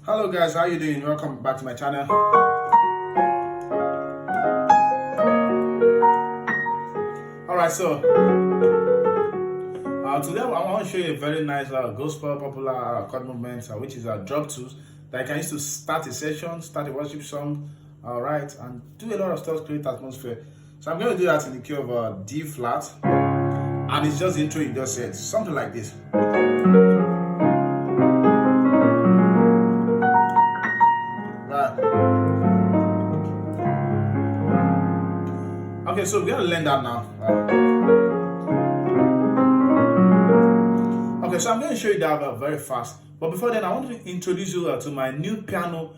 Hello guys, how you doing? Welcome back to my channel. Alright, so today I want to show you a very nice gospel popular chord movement, which is drop tools that you can use to start a session, start a worship song, alright, and do a lot of stuff, create atmosphere. So I'm going to do that in the key of D flat, and it's just the intro you just said, something like this. Okay, so we're gonna learn that now. Okay, so I'm gonna show you that very fast. But before then, I want to introduce you to my new piano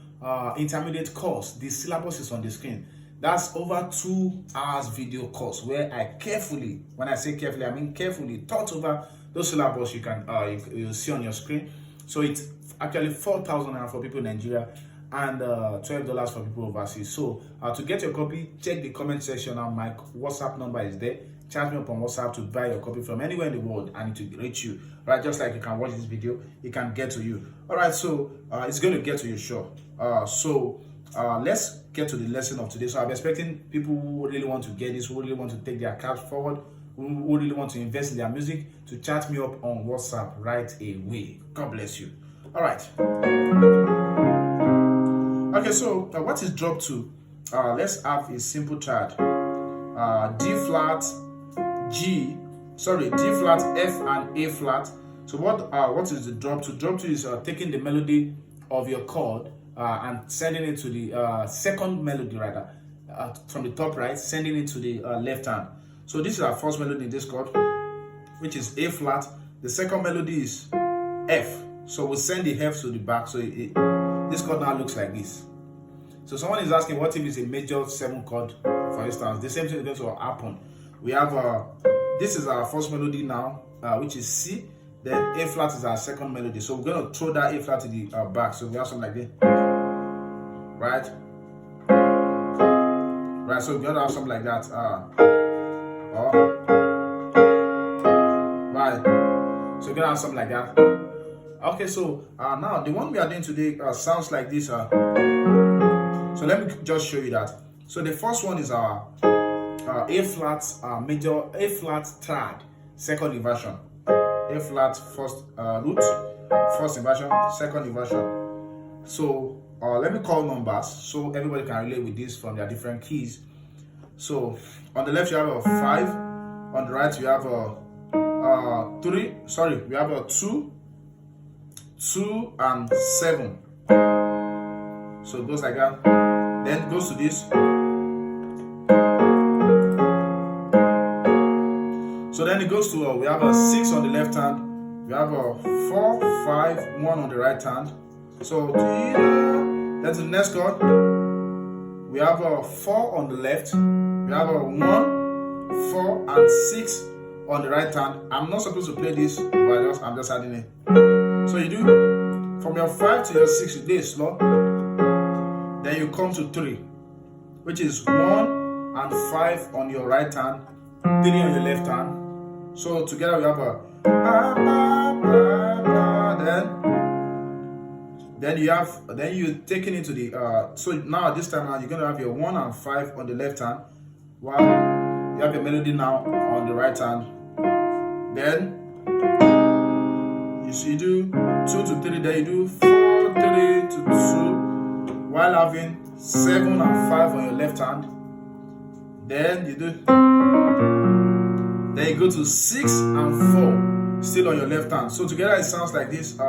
intermediate course. The syllabus is on the screen. That's over 2 hours video course where I carefully, when I say carefully, I mean carefully thought over those syllabus you'll see on your screen. So it's actually 4,000 naira for people in Nigeria and $12 for people overseas. So to get your copy, check the comment section, and my WhatsApp number is there. Chat me up on WhatsApp to buy your copy from anywhere in the world and it will reach you, right? Just like you can watch this video, it can get to you. All right, so it's going to get to you, sure. Let's get to the lesson of today. So I'm expecting people who really want to get this, who really want to take their caps forward, who really want to invest in their music, to chat me up on WhatsApp right away. God bless you. All right. Okay, so what is drop 2? Let's have a simple chart. D flat, D flat, F and A flat. So what is the drop 2? Drop 2 is taking the melody of your chord and sending it to the second melody, rather, from the top right, sending it to the left hand. So this is our first melody in this chord, which is A flat. The second melody is F. So we'll send the F to the back. So this chord now looks like this. So someone is asking, what if it's a major 7 chord, for instance? The same thing is going to happen. We have this is our first melody now, which is C. Then A flat is our second melody. So we're going to throw that A flat to the back. So we have something like this, right? Right. So we're going to have something like that. Right. So we're going to have something like that. Okay. So now the one we are doing today sounds like this. So let me just show you that. So the first one is our A flat major, A flat third, second inversion. A flat first root, first inversion, second inversion. So let me call numbers so everybody can relate with this from their different keys. So on the left you have a 5, on the right you have a 3. Sorry, we have a 2 and 7. So it goes like that. Then it goes to this. So then it goes to we have a 6 on the left hand. We have a 4, 5, 1 on the right hand. So then to the next chord. We have a 4 on the left. We have a 1, 4, and 6 on the right hand. I'm not supposed to play this, but I'm just adding it. So you do from your 5 to your 6, you play it slow. Then you come to 3, which is 1 and 5 on your right hand, 3 on your left hand. So together we have a then you taking it to the so now this time you're gonna have your 1 and 5 on the left hand, while you have your melody now on the right hand. Then you do 2 to 3, then you do 4, 3 to 2. While having 7 and 5 on your left hand, then you go to 6 and 4 still on your left hand. So together it sounds like this. Then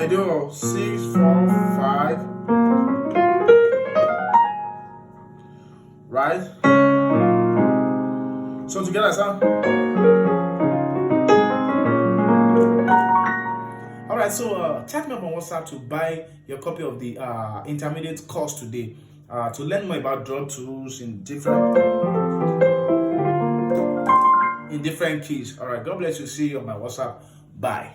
you do 6, 4, 5, right? So together sound. Alright, so chat me up on WhatsApp to buy your copy of the intermediate course today. To learn more about drop tools in different keys. Alright, God bless you. See you on my WhatsApp. Bye.